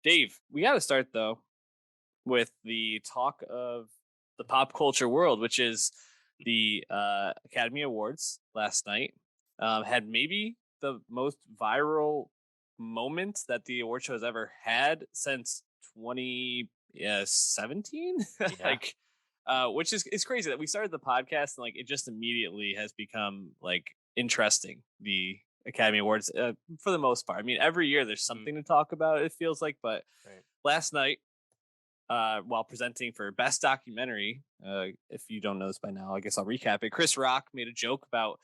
Dave, we got to start though with the talk of the pop culture world, which is the Academy Awards last night. Had maybe the most viral moment that the award show has ever had since 2017. Yeah. like, which is it's crazy that we started the podcast and like it just immediately has become like interesting. The Academy Awards, for the most part. I mean, every year there's Mm, something to talk about. It feels like, but right. last night, while presenting for Best Documentary, if you don't know this by now, I guess I'll recap it. Chris Rock made a joke about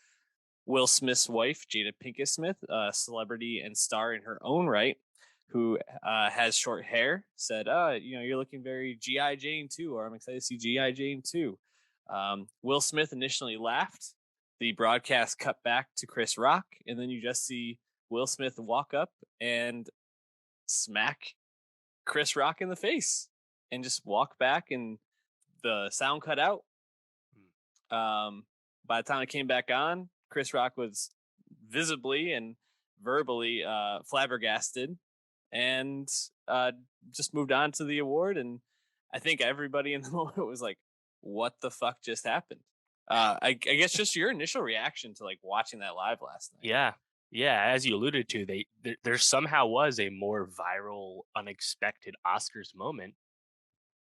Will Smith's wife, Jada Pinkett Smith, a celebrity and star in her own right, who has short hair. Said, you're looking very GI Jane too, or I'm excited to see GI Jane too." Will Smith initially laughed. The broadcast cut back to Chris Rock, and then you just see Will Smith walk up and smack Chris Rock in the face and just walk back, and the sound cut out. Mm. By the time it came back on, Chris Rock was visibly and verbally flabbergasted, and just moved on to the award. And I think everybody in the moment was like, "What the fuck just happened?" I guess just your initial reaction to like watching that live last night. Yeah. Yeah. As you alluded to, there somehow was a more viral, unexpected Oscars moment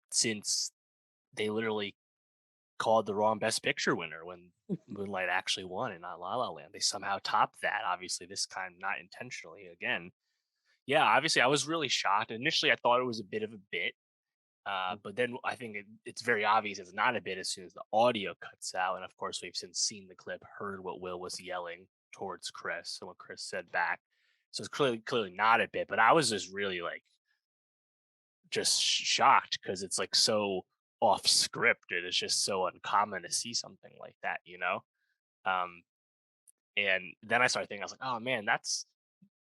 since they literally called the wrong Best Picture winner when Moonlight actually won and not La La Land. They somehow topped that. Obviously, this time not intentionally. Again, yeah. Obviously, I was really shocked. Initially, I thought it was a bit of a bit. But then I think it's very obvious it's not a bit as soon as the audio cuts out. And of course, we've since seen the clip, heard what Will was yelling towards Chris and what Chris said back. So it's clearly not a bit. But I was just really like just shocked because it's like so off script. It is just so uncommon to see something like that, you know? Um, and then I started thinking, I was like, oh man, that's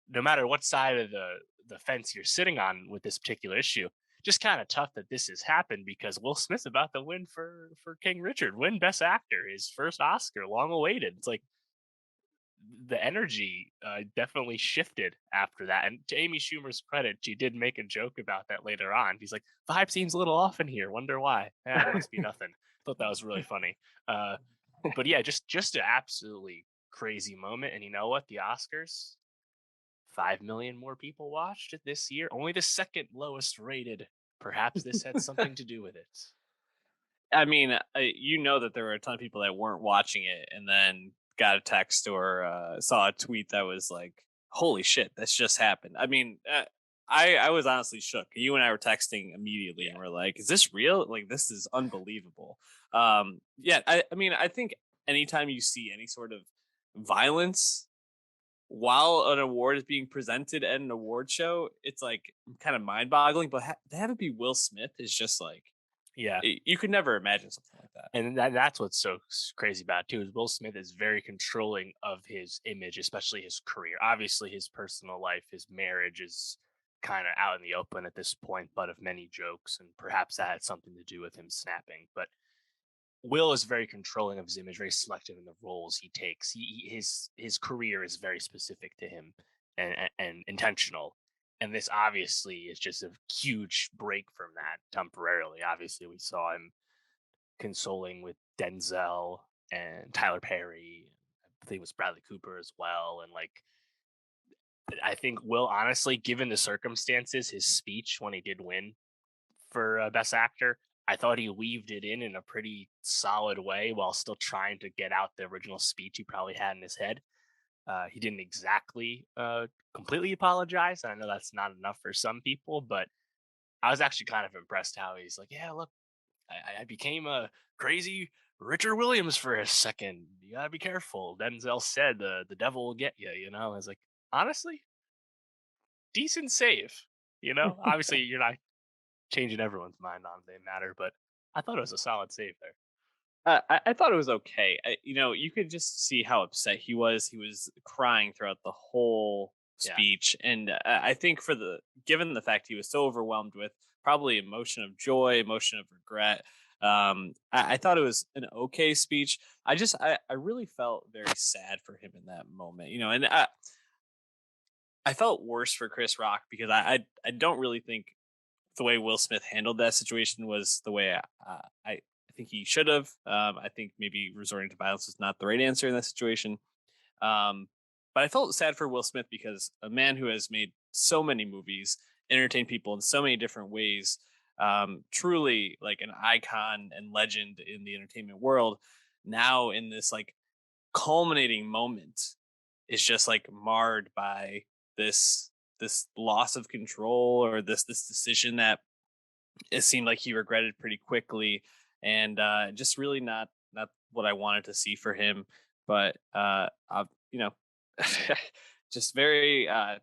no matter what side of the fence you're sitting on with this particular issue, just kind of tough that this has happened because Will Smith's about to win for King Richard, win Best Actor, his first Oscar, long awaited. It's like the energy definitely shifted after that. And to Amy Schumer's credit, she did make a joke about that later on. He's like, vibe seems a little off in here. Wonder why? Yeah, it must be nothing. Thought that was really funny. But yeah, just an absolutely crazy moment. And you know what? The Oscars, 5 million more people watched it this year. Only the second lowest rated. Perhaps this had something to do with it. I mean, you know that there were a ton of people that weren't watching it and then got a text or saw a tweet that was like, "Holy shit, this just happened." I mean, I was honestly shook. You and I were texting immediately, and Yeah. we're like, "Is this real? Like, this is unbelievable." Yeah, I mean, I think anytime you see any sort of violence while an award is being presented at an award show, it's like kind of mind boggling. But to have it be Will Smith is just like Yeah. you could never imagine something like that. And that's what's so crazy about it too is Will Smith is very controlling of his image, especially his career. Obviously, his personal life, his marriage is kind of out in the open at this point, but of many jokes, and perhaps that had something to do with him snapping. But Will is very controlling of his image, very selective in the roles he takes. His career is very specific to him and intentional. And this obviously is just a huge break from that temporarily. Obviously, we saw him consoling with Denzel and Tyler Perry. I think it was Bradley Cooper as well. And like, I think Will, honestly, given the circumstances, his speech when he did win for Best Actor, I thought he weaved it in a pretty solid way while still trying to get out the original speech he probably had in his head. He didn't exactly completely apologize. And I know that's not enough for some people, but I was actually kind of impressed how he's like, yeah, look, I became a crazy Richard Williams for a second. You gotta be careful. Denzel said the devil will get you. You know, I was like, honestly, decent save. You know, obviously you're not changing everyone's mind on they matter, but I thought it was a solid save there. I thought it was okay. You could just see how upset he was. He was crying throughout the whole Yeah, speech, and I think given the fact he was so overwhelmed with probably emotion of joy, emotion of regret, I thought it was an okay speech. I really felt very sad for him in that moment. And I felt worse for Chris Rock because I don't really think the way Will Smith handled that situation was the way I think he should have. I think maybe resorting to violence was not the right answer in that situation. Um, but I felt sad for Will Smith because a man who has made so many movies, entertained people in so many different ways, truly like an icon and legend in the entertainment world, now in this like culminating moment is just like marred by this loss of control or this decision that it seemed like he regretted pretty quickly, and just really not what I wanted to see for him. But you know, just very I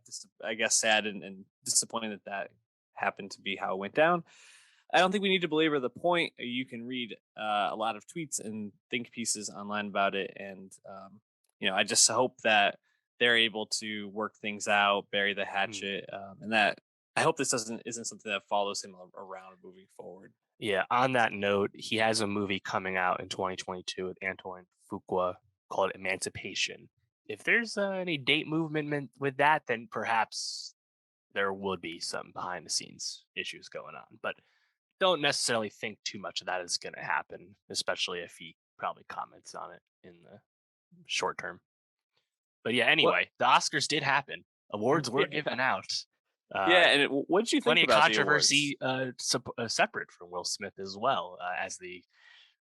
guess sad and disappointed that that happened to be how it went down. I don't think we need to belabor the point. You can read a lot of tweets and think pieces online about it, and I just hope that they're able to work things out, bury the Mm. hatchet, and that I hope this doesn't isn't something that follows him around moving forward. Yeah. On that note, he has a movie coming out in 2022 with Antoine Fuqua called Emancipation. If there's any date movement with that, then perhaps there would be some behind the scenes issues going on. But don't necessarily think too much of that is going to happen, especially if he probably comments on it in the short term. But yeah, What? anyway, the Oscars did happen. Awards were given out. Yeah, Uh, and what did you think Plenty of about the awards? controversy separate from Will Smith as well, as the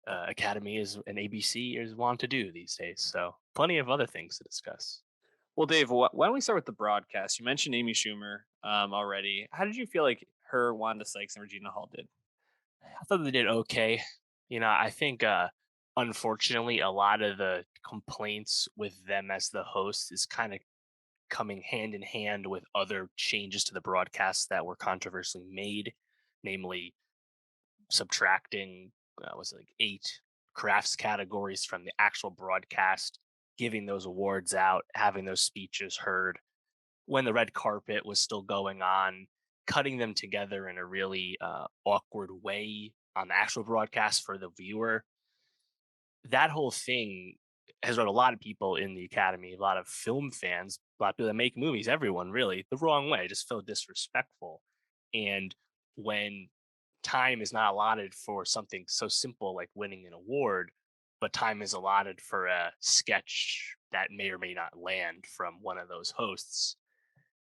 Academy is and ABC is wont to do these days. So plenty of other things to discuss. Well, Dave, why don't we start with the broadcast? You mentioned Amy Schumer already. How did you feel like her, Wanda Sykes, and Regina Hall did? I thought they did okay. I think unfortunately a lot of the complaints with them as the host is kind of coming hand in hand with other changes to the broadcast that were controversially made, namely subtracting was it like 8 crafts categories from the actual broadcast, giving those awards out, having those speeches heard when the red carpet was still going on, cutting them together in a really awkward way on the actual broadcast for the viewer. That whole thing has rubbed a lot of people in the academy, a lot of film fans, a lot of people that make movies, everyone really, the wrong way. Just feel disrespectful. And when time is not allotted for something so simple like winning an award, but time is allotted for a sketch that may or may not land from one of those hosts,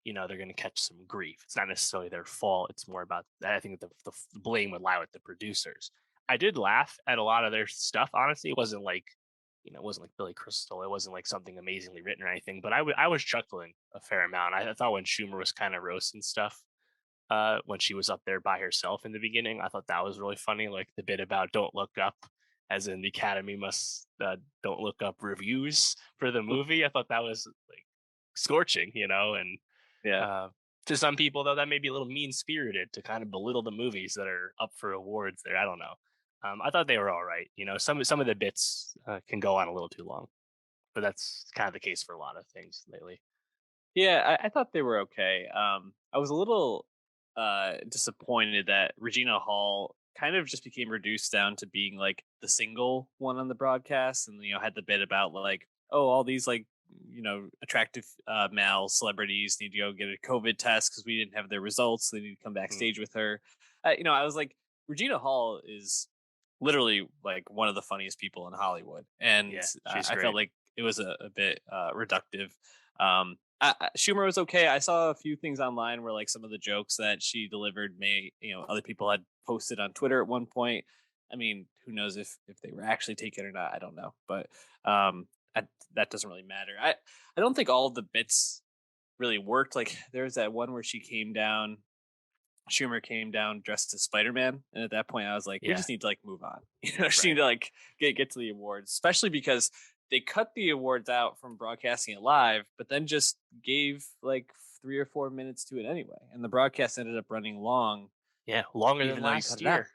they're going to catch some grief. It's not necessarily their fault. It's more about that. I think the blame would lie with the producers. I did laugh at a lot of their stuff. Honestly, it wasn't like, it wasn't like Billy Crystal. It wasn't like something amazingly written or anything. But I was chuckling a fair amount. I thought when Schumer was kind of roasting stuff, when she was up there by herself in the beginning, I thought that was really funny. Like the bit about "Don't look up," as in the Academy must don't look up reviews for the movie. I thought that was like scorching, and Yeah. uh, to some people, though, that may be a little mean spirited to kind of belittle the movies that are up for awards. There, I don't know. I thought they were all right. Some of the bits can go on a little too long, but that's kind of the case for a lot of things lately. Yeah, I thought they were okay. I was a little disappointed that Regina Hall kind of just became reduced down to being like the single one on the broadcast, and had the bit about like, oh, all these like attractive male celebrities need to go get a COVID test because we didn't have their results. So they need to come Mm, backstage with her. I was like, Regina Hall is literally like one of the funniest people in Hollywood, and yeah, she's I felt great. like it was a bit reductive. Schumer was okay. I saw a few things online where like some of the jokes that she delivered may other people had posted on Twitter at one point. I mean, who knows if they were actually taken or not? I don't know, but um, that doesn't really matter. I don't think all of the bits really worked. Like there's that one where she came down. Schumer came down dressed as Spider Man, and at that point, I was like, we Yeah, just need to like move on. She need right. to like get to the awards, especially because they cut the awards out from broadcasting it live, but then just gave like 3 or 4 minutes to it anyway, and the broadcast ended up running long, Yeah, longer than even though you cut last it out. year.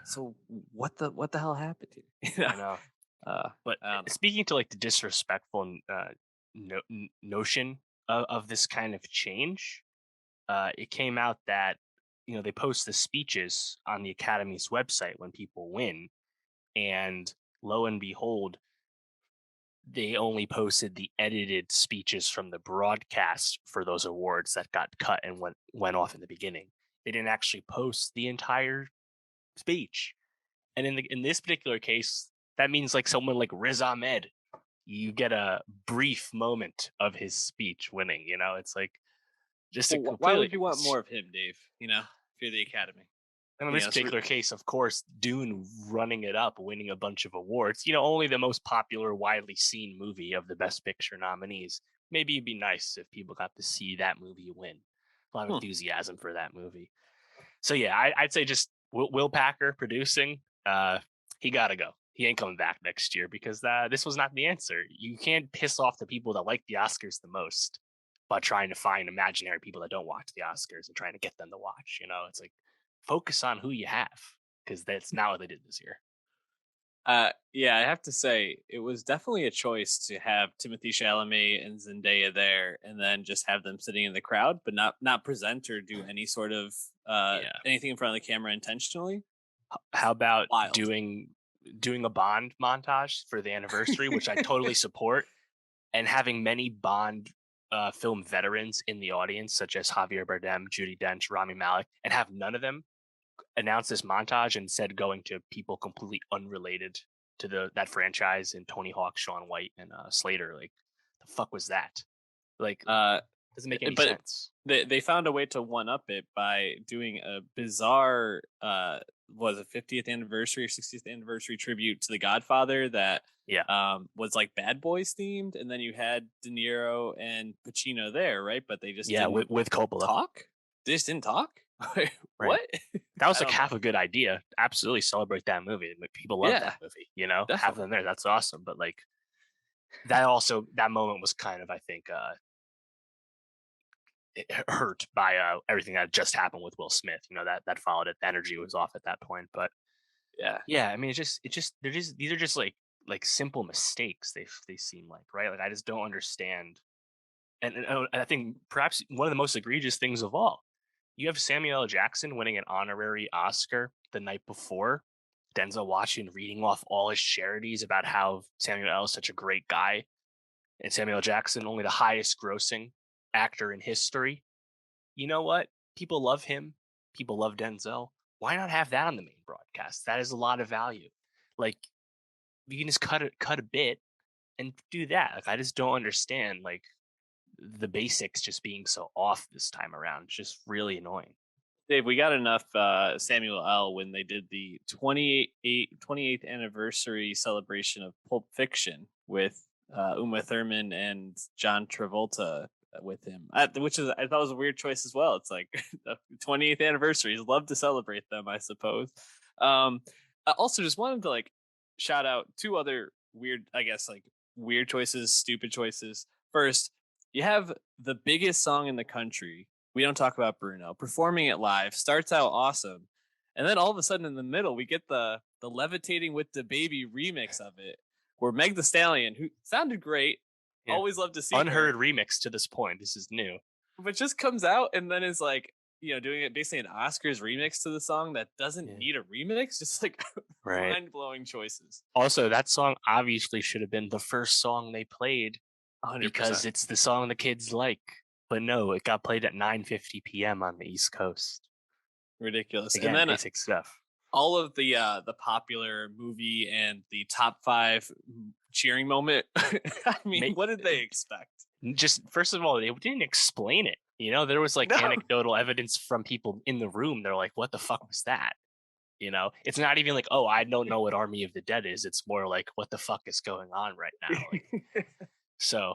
So what the hell happened here? I know. Uh, But I don't know. speaking to like the disrespectful notion of this kind of change, it came out that they post the speeches on the Academy's website when people win, and lo and behold, they only posted the edited speeches from the broadcast for those awards that got cut and went off in the beginning. They didn't actually post the entire speech. And in this particular case, that means like someone like Riz Ahmed, you get a brief moment of his speech winning. It's like just a Well, why completely. would you want more of him, Dave? If you're the Academy. And in this particular case, of course, Dune running it up, winning a bunch of awards. Only the most popular, widely seen movie of the Best Picture nominees. Maybe it'd be nice if people got to see that movie win. A lot of enthusiasm for that movie. So yeah, I'd say just Will Packer producing. He got to go. He ain't coming back next year because this was not the answer. You can't piss off the people that like the Oscars the most by trying to find imaginary people that don't watch the Oscars and trying to get them to watch. It's like focus on who you have because that's not what they did this year. Yeah, I have to say it was definitely a choice to have Timothy Chalamet and Zendaya there, and then just have them sitting in the crowd, but not present or do any sort of Yeah. anything in front of the camera intentionally. How about Wild. doing a Bond montage for the anniversary, which I totally support, and having many Bond film veterans in the audience, such as Javier Bardem, Judi Dench, Rami Malek, and have none of them announce this montage and instead going to people completely unrelated to that franchise and Tony Hawk, Shaun White, and Slater. Like, the fuck was that? Like, doesn't make any but sense. they found a way to one up it by doing a bizarre was a 50th anniversary or 60th anniversary tribute to The Godfather that was like Bad Boys themed, and then you had De Niro and Pacino there, right? But they just didn't with Coppola talk. They just didn't talk. What? That was like half a good idea. Absolutely celebrate that movie. People love that movie. Definitely. Have them there. That's awesome. But like that moment was kind of, I think, hurt by everything that just happened with Will Smith. That followed it. The energy was off at that point. But yeah. I mean, these are just like simple mistakes. They seem like, right. Like I just don't understand. And I think perhaps one of the most egregious things of all, you have Samuel L. Jackson winning an honorary Oscar the night before, Denzel Washington reading off all his charities about how Samuel L. is such a great guy, and Samuel L. Jackson only the highest grossing actor in history. You know what? People love him. People love Denzel. Why not have that on the main broadcast? That is a lot of value. Like, you can just cut a bit and do that. Like, I just don't understand like the basics just being so off this time around. It's just really annoying. Dave, we got enough Samuel L. when they did the 28th anniversary celebration of Pulp Fiction with Uma Thurman and John Travolta with him, which I thought was a weird choice as well. It's like the 28th anniversaries. Love to celebrate them, I suppose. I also just wanted to like shout out two other weird, I guess, like weird choices, stupid choices. First, you have the biggest song in the country. We don't talk about Bruno performing it live. Starts out awesome, and then all of a sudden in the middle we get the levitating with the baby remix of it, where Meg The Stallion, who sounded great, always love to see unheard remix to this point. This is new, but just comes out and then is like doing it basically an Oscars remix to the song that doesn't need a remix. Just like mind blowing choices. Also, that song obviously should have been the first song they played 100%. because it's the song the kids like. But no, it got played at 9:50 p.m. on the East Coast. Ridiculous. Again, and then basic stuff. All of the popular movie and the top 5 cheering moment. I mean, what did they expect? Just first of all, they didn't explain it. There was like anecdotal evidence from people in the room. They're like, "What the fuck was that?" It's not even like, "Oh, I don't know what Army of the Dead is." It's more like, "What the fuck is going on right now?" Like, so.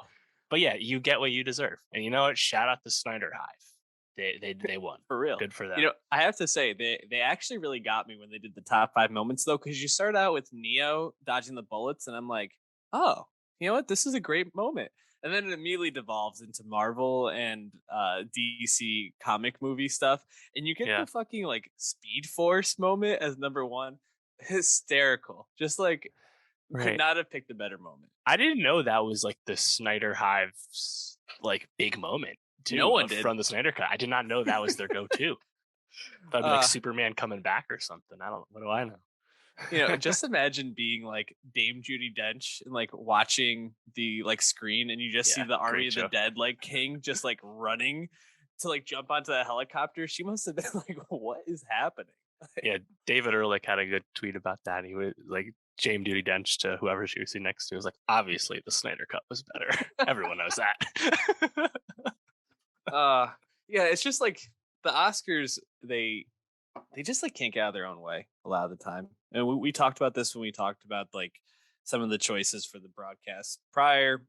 But yeah, you get what you deserve. And you know what? Shout out the Snyder Hive. They won. For real. Good for them. I have to say, they actually really got me when they did the top 5 moments, though, because you start out with Neo dodging the bullets, and I'm like, oh, you know what? This is a great moment. And then it immediately devolves into Marvel and DC comic movie stuff. And you get the fucking like Speed Force moment as number 1. Hysterical. Just like, could not have picked a better moment. I didn't know that was like the Snyder Hive's like big moment. Too, no one did from the Snyder Cut. I did not know that was their go-to. Thought like Superman coming back or something. What do I know? Just imagine being like Dame Judi Dench and like watching the like screen, and you just see Yeah, the Army great of the show. Dead like king just like running to like jump onto the helicopter. She must have been like, "What is happening?" Yeah, David Ehrlich had a good tweet about that. He was like James Duty Dench to whoever she was sitting next to. Was like, obviously the Snyder Cut was better. Everyone knows that. uh yeah, it's just like the Oscars, they just like can't get out of their own way a lot of the time. And we talked about this when we talked about like some of the choices for the broadcast prior,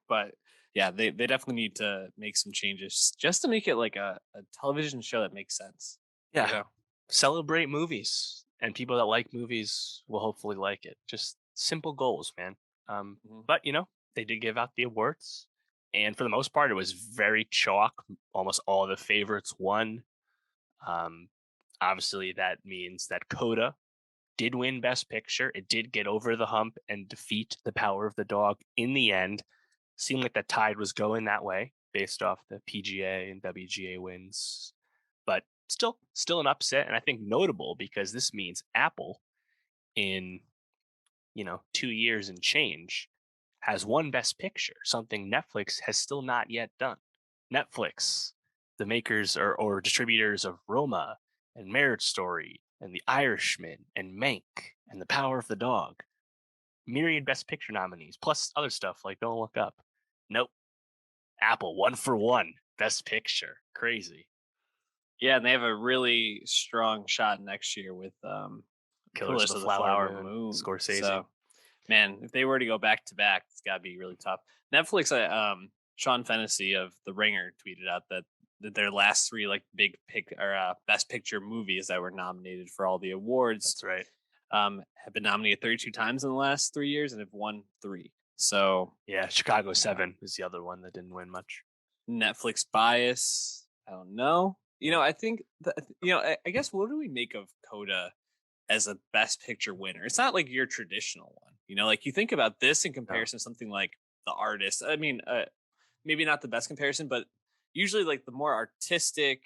but yeah, they definitely need to make some changes just to make it like a television show that makes sense. You Yeah, know? celebrate movies, and people that like movies will hopefully like it. Just simple goals, man. Mhm. But they did give out the awards, and for the most part, it was very chalk. Almost all the favorites won. Um, Obviously, that means that Coda did win Best Picture. It did get over the hump and defeat The Power of the Dog in the end. Seemed like the tide was going that way based off the PGA and WGA wins, but still an upset, and I think notable because this means Apple in 2 years and change has won Best Picture, something Netflix has still not yet done. Netflix, the makers or distributors of Roma and Marriage Story and The Irishman and Mank and The Power of the Dog, myriad Best Picture nominees, plus other stuff like Don't Look Up. Nope. Apple, one for one. Best Picture. Crazy. Yeah, and they have a really strong shot next year with Killers of Killers the of the Flower Flower Moon, Moon. Scorsese. So man, if they were to go back to back, it's got to be really tough. Netflix, Sean Fennessy of The Ringer tweeted out that their last three like big pick or best picture movies that were nominated for all the awards That's right. have been nominated 32 times in the last 3 years and have won three. So Yeah, Chicago 7 is the other one that didn't win much. Netflix bias, I don't know. Yeah. I think that, I guess what do we make of Coda as a best picture winner? It's not like your traditional one. Like you think about this in No. comparison to something like The Artist. I mean, maybe not the best comparison, but usually like the more artistic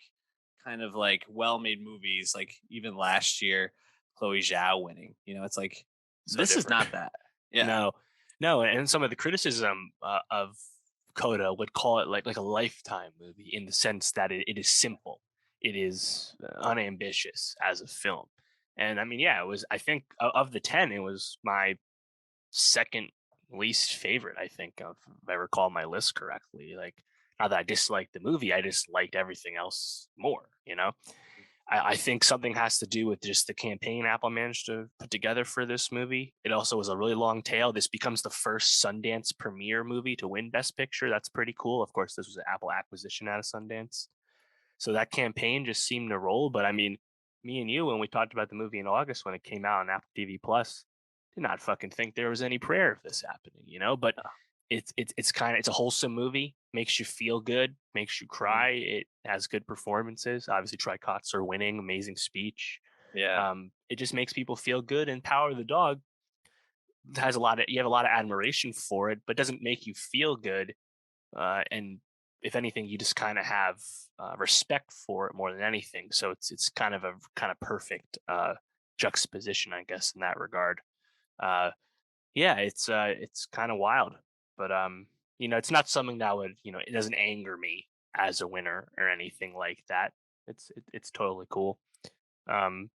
kind of like well-made movies, like even last year, Chloe Zhao winning. It's like So this is different. not that. Yeah. No. No, and some of the criticism of Coda would call it like a lifetime movie in the sense that it is simple. It is unambitious as a film. And I mean, yeah, it was I think of the 10, it was my second least favorite, I think, if I recall my list correctly. Like, not that I disliked the movie, I just liked everything else more. I think something has to do with just the campaign Apple managed to put together for this movie. It also was a really long tail. This becomes the first Sundance premiere movie to win Best Picture. That's pretty cool. Of course, this was an Apple acquisition out of Sundance. So that campaign just seemed to roll. But I mean, me and you, when we talked about the movie in August when it came out on Apple TV Plus, did not fucking think there was any prayer of this happening. But it's a wholesome movie, makes you feel good, makes you Mhm. cry. It has good performances. Obviously, Troy Kotzer winning, amazing speech. Yeah. It just makes people feel good. And Power of the Dog has you have a lot of admiration for it, but doesn't make you feel good. And if anything, you just kind of have respect for it more than anything. So it's kind of a kind of perfect juxtaposition, I guess, in that regard. Uh, yeah, it's kind of wild, but it's not something that would it doesn't anger me as a winner or anything like that. It's totally cool. Um,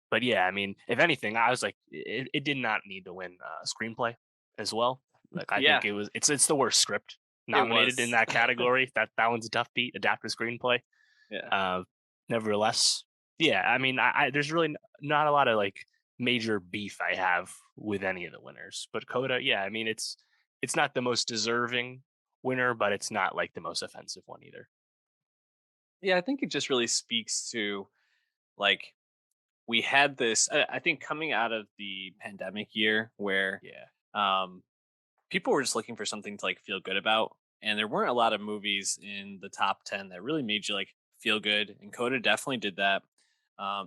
but yeah, I mean, if anything, I was like, it did not need to win screenplay as well. Like I Yeah, think it's the worst script it nominated in was. that category. That one's a tough beat, adapted screenplay. Yeah. Uh, Nevertheless, yeah, I mean, I there's really not a lot of like major beef I have with any of the winners, but Coda, yeah, I mean, it's not the most deserving winner, but it's not like the most offensive one either. Yeah, I think it just really speaks to like we had this I think coming out of the pandemic year where Yeah, um people were just looking for something to like feel good about, and there weren't a lot of movies in the top 10 that really made you like feel good, and Coda definitely did that.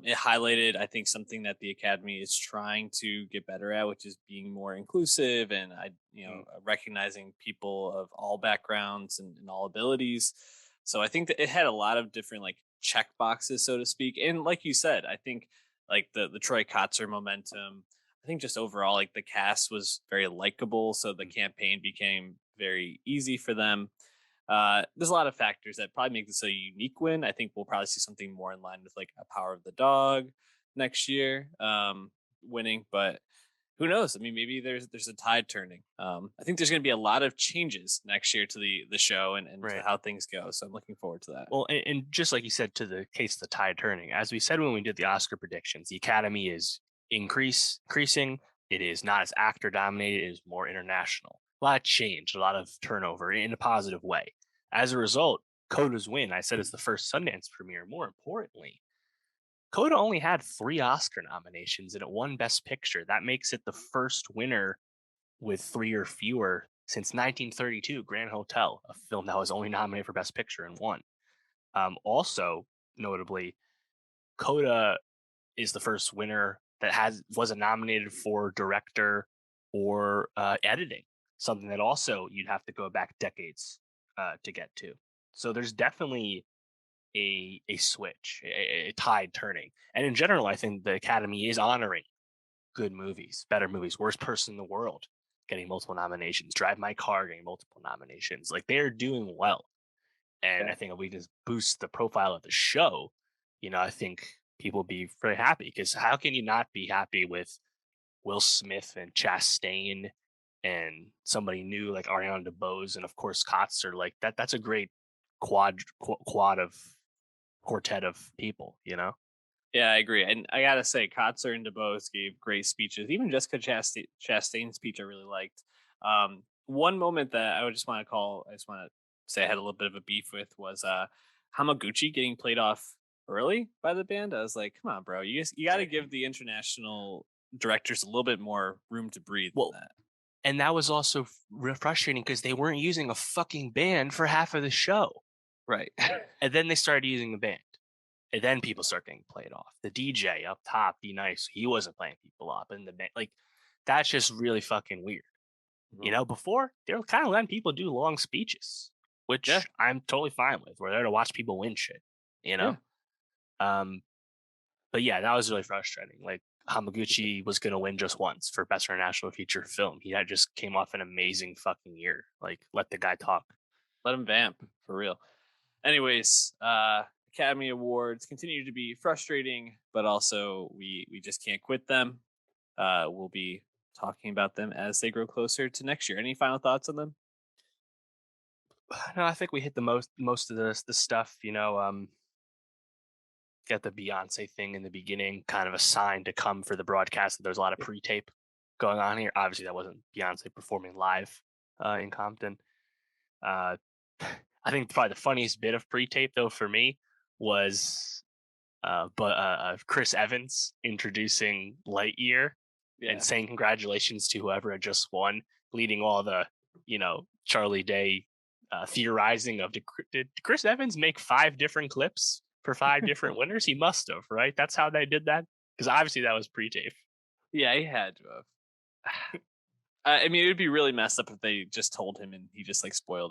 It highlighted, I think, something that the Academy is trying to get better at, which is being more inclusive and mm, recognizing people of all backgrounds and all abilities. So I think that it had a lot of different like check boxes, so to speak. And like you said, I think like the Troy Kotzer momentum. I think just overall, like the cast was very likable, so the campaign became very easy for them. There's a lot of factors that probably make this a unique win. I think we'll probably see something more in line with like a Power of the Dog next year, winning, but who knows? I mean, maybe there's a tide turning. I think there's going to be a lot of changes next year to the show and to Right. how things go. So I'm looking forward to that. Well, and just like you said, to the case of the tide turning, as we said when we did the Oscar predictions, the Academy is increasing. It is not as actor dominated; it is more international. A lot of change, a lot of turnover in a positive way. As a result, Coda's win, I said, is the first Sundance premiere. More importantly, Coda only had 3 Oscar nominations and it won Best Picture. That makes it the first winner with 3 or fewer since 1932, Grand Hotel, a film that was only nominated for Best Picture and won. Also, notably, Coda is the first winner that wasn't nominated for director or editing, something that also you'd have to go back decades to get to. So there's definitely a switch, a tide turning, and in general, I think the Academy is honoring good movies, better movies. Worst Person in the World getting multiple nominations, Drive My Car getting multiple nominations. Like they're doing well. And Yeah. I think if we just boost the profile of the show, I think people will be very happy because how can you not be happy with Will Smith and Chastain and somebody new like Ariana DeBose and of course Kotzer like that? That's a great quad of quartet of people. Yeah, I agree. And I gotta say, Kotzer and DeBose gave great speeches. Even Jessica Chastain's speech, I really liked. One moment that I would just want to call, I just want to say I had a little bit of a beef with was Hamaguchi getting played off early by the band. I was like, come on, bro, you got to Right. give the international directors a little bit more room to breathe than Well, that. and that was also frustrating because they weren't using a fucking band for half of the show. Right. And then they started using the band. And then people start getting played off. The DJ up top, Be Nice, he wasn't playing people off. And the band, like, that's just really fucking weird. Mhm. Before, they were kind of letting people do long speeches, Yeah. which I'm totally fine with. We're there to watch people win shit, you Yeah. know? Um, but yeah, that was really frustrating. Like, Hamaguchi was going to win just once for Best International Feature Film. He had just came off an amazing fucking year. Like, let the guy talk. Let him vamp for real. Anyways, Academy Awards continue to be frustrating, but also we just can't quit them. We'll be talking about them as they grow closer to next year. Any final thoughts on them? No, I think we hit the most of the stuff. Got the Beyonce thing in the beginning, kind of a sign to come for the broadcast that there's a lot of pre-tape going on here. Obviously, that wasn't Beyonce performing live in Compton. Uh, I think probably the funniest bit of pre-tape though for me was Chris Evans introducing Lightyear and Yeah. saying congratulations to whoever had just won, leading all the Charlie Day theorizing of did Chris Evans make 5 different clips for 5 different winners? He must have, right? That's how they did that because obviously that was pre-tape. Yeah, he had to have. I mean, it would be really messed up if they just told him and he just like spoiled it.